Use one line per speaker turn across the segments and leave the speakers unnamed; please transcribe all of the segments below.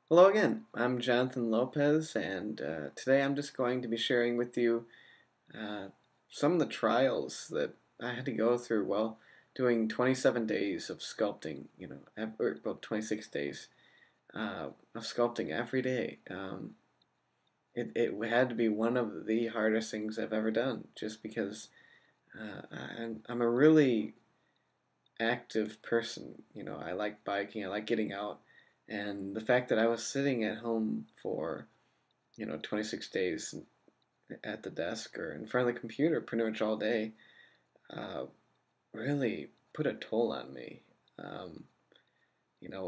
Hello again. I'm Jonathan Lopez, and today I'm just going to be sharing with you uh, some of the trials that I had to go through while doing 27 days of sculpting, or, well, 26 days of sculpting every day. It had to be one of the hardest things I've ever done, just because I'm a really active person. I like biking, I like getting out, and the fact that I was sitting at home for 26 days at the desk or in front of the computer pretty much all day uh, really put a toll on me. Um,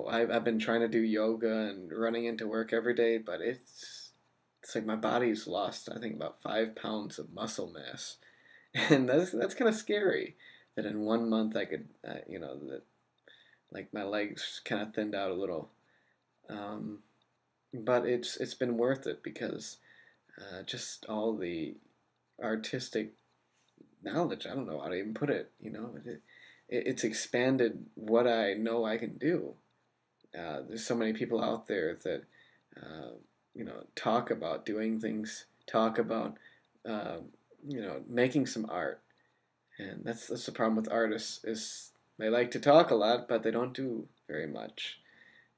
I've been trying to do yoga and running into work every day, but it's like my body's lost, I think, about 5 pounds of muscle mass, and that's kind of scary. That in 1 month I could, that like my legs kind of thinned out a little. Um, but it's been worth it because just all the artistic knowledge. I don't know how to even put it. It's expanded what I know I can do. There's so many people out there that talk about doing things, talk about uh, making some art, and that's the problem with artists is they like to talk a lot, but they don't do very much.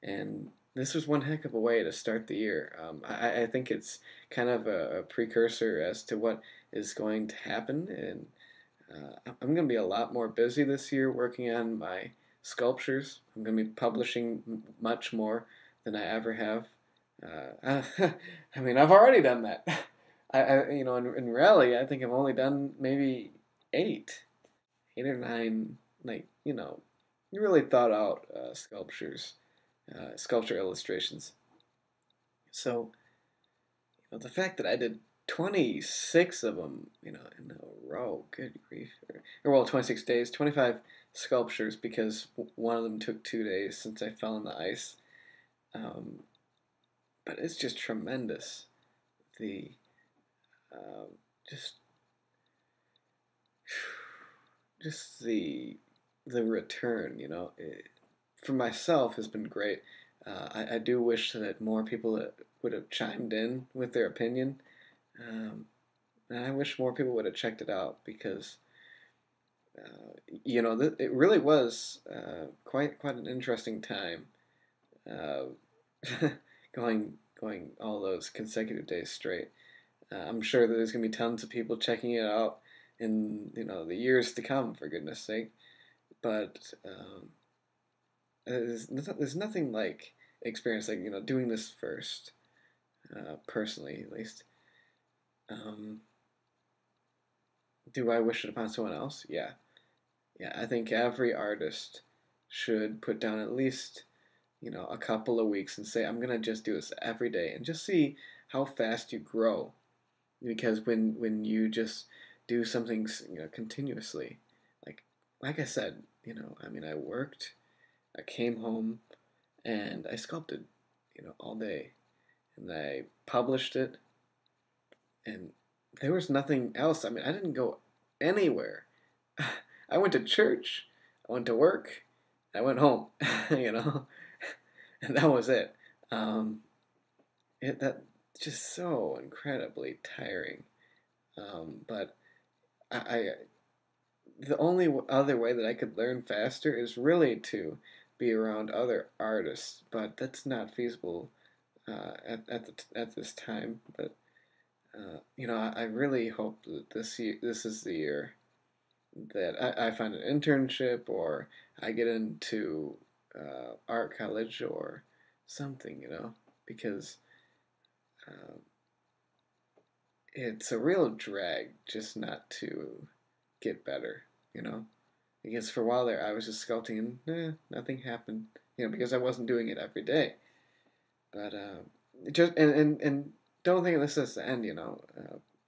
And this was one heck of a way to start the year. I think it's kind of a precursor as to what is going to happen, and I'm going to be a lot more busy this year working on my sculptures. I'm going to be publishing much more than I ever have. I mean, I've already done that. In reality, I think I've only done maybe eight, 8 or 9, like, really thought out sculpture illustrations. So, the fact that I did 26 of them, in a row, good grief. Well, 26 days, 25 sculptures because one of them took 2 days since I fell on the ice. Um, but it's just tremendous. The, um, just, just the return, for myself has been great. I do wish that more people would have chimed in with their opinion. Um, and I wish more people would have checked it out because it really was quite an interesting time uh, going all those consecutive days straight. I'm sure that there's gonna be tons of people checking it out in the years to come. For goodness sake, but there's nothing like experience like doing this first, personally at least. Um, do I wish it upon someone else? Yeah, yeah. I think every artist should put down at least a couple of weeks and say, I'm gonna just do this every day and just see how fast you grow. Because when you just do something continuously, like like I said, I mean, I worked, I came home, and I sculpted, all day, and I published it, and there was nothing else. I mean, I didn't go anywhere. I went to church, I went to work, I went home, you know, and that was it. Um, that just so incredibly tiring. But I the only other way that I could learn faster is really to be around other artists, but that's not feasible at this time. But I really hope that this is the year that I find an internship or I get into art college or something, because uh, it's a real drag just not to get better, you know. Because for a while there, I was just sculpting and nothing happened, because I wasn't doing it every day. But just and don't think of this as the end,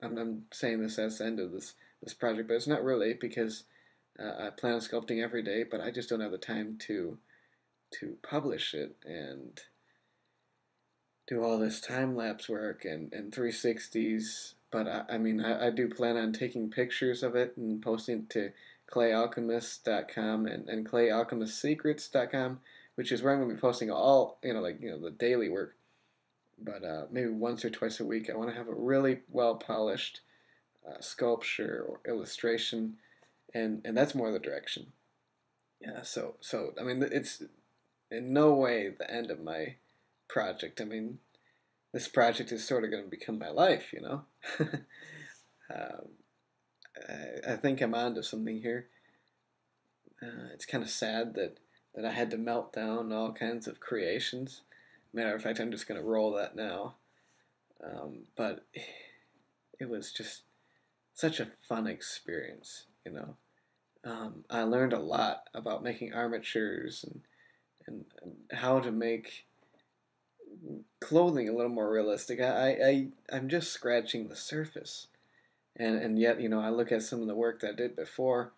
I'm saying this as the end of this project, but it's not really because I plan on sculpting every day, but I just don't have the time to publish it and do all this time lapse work and 360s. But I mean, I do plan on taking pictures of it and posting it to clayalchemist.com and clayalchemistsecrets.com, which is where I'm going to be posting all, the daily work. but maybe once or twice a week, I want to have a really well polished sculpture or illustration, and that's more the direction. Yeah. So I mean, it's in no way the end of my project. I mean, this project is sort of going to become my life, you know. um, I think I'm onto something here. It's kind of sad that I had to melt down all kinds of creations. Matter of fact, I'm just going to roll that now. But it was just such a fun experience, you know. I learned a lot about making armatures and how to make clothing a little more realistic. I'm just scratching the surface, and yet, you know, I look at some of the work that I did before,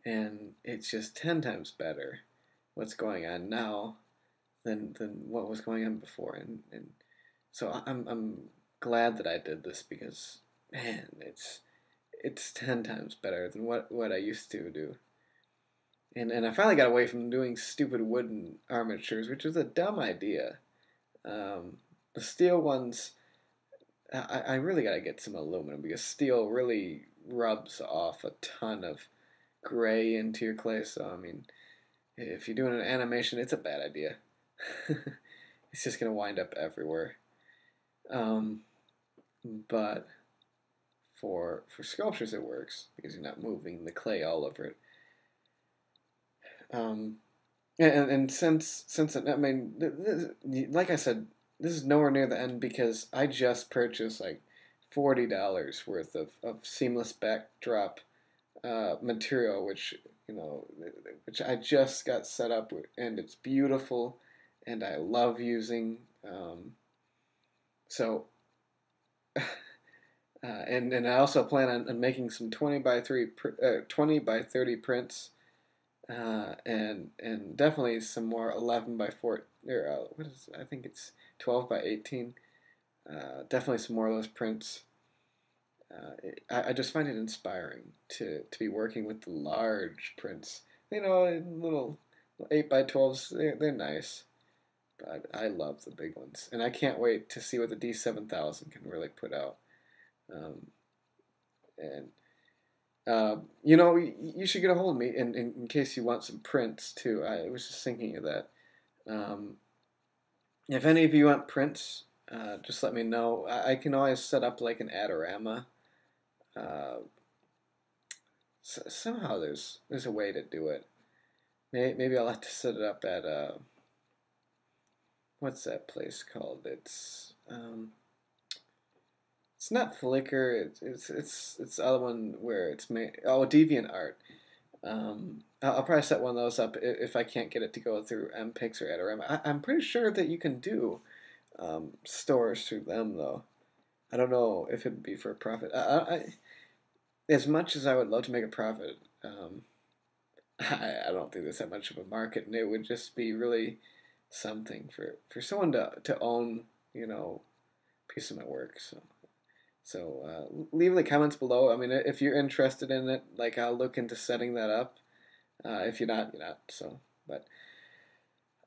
and it's just 10 times better what's going on now than what was going on before, and so I'm glad that I did this because man, it's 10 times better than what I used to do. And I finally got away from doing stupid wooden armatures, which was a dumb idea. Um, the steel ones, I really got to get some aluminum because steel really rubs off a ton of gray into your clay. So, I mean, if you're doing an animation, it's a bad idea. It's just going to wind up everywhere. Um, but for sculptures, it works because you're not moving the clay all over it. Um, and since I mean, like I said, this is nowhere near the end because I just purchased like $40 worth of seamless backdrop material, which you know, which I just got set up with, and it's beautiful, and I love using. So, and I also plan on making some 20 by 30 prints, and definitely some more 11 by 4 or what is it? I think it's 12 by 18. Definitely some more of those prints. I just find it inspiring to be working with the large prints. You know, little 8 by 12s, they're nice, but I love the big ones. And I can't wait to see what the D7000 can really put out. Um, and you know, you should get a hold of me in case you want some prints too. I was just thinking of that. Um, if any of you want prints, just let me know. I can always set up like an Adorama. Uh, somehow there's a way to do it. Maybe I'll have to set it up at what's that place called? It's not Flickr. It's the other one where it's made. Oh, DeviantArt. I'll probably set one of those up if I can't get it to go through MPix or Adorama. I'm pretty sure that you can do stores through them though. I don't know if it'd be for a profit. As much as I would love to make a profit, I don't think there's that much of a market, and it would just be really something for someone to own, you know, a piece of my work. So leave in the comments below. I mean, if you're interested in it, like I'll look into setting that up. If you're not, you're not. So, but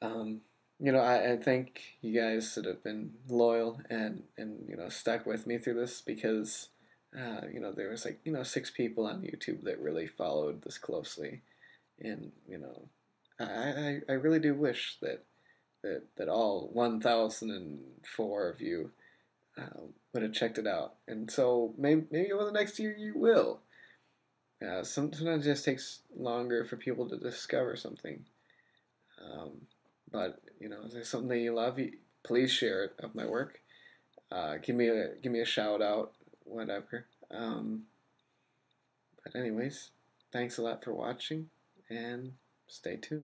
um, you know, I thank you guys that have been loyal and you know stuck with me through this because you know there was like you know 6 people on YouTube that really followed this closely, and you know, I really do wish that all 1,004 of you would have checked it out, and so maybe over the next year you will. Sometimes it just takes longer for people to discover something. Um, but you know, if there's something that you love, please share it of my work. Give me a shout out, whatever. But anyways, thanks a lot for watching, and stay tuned.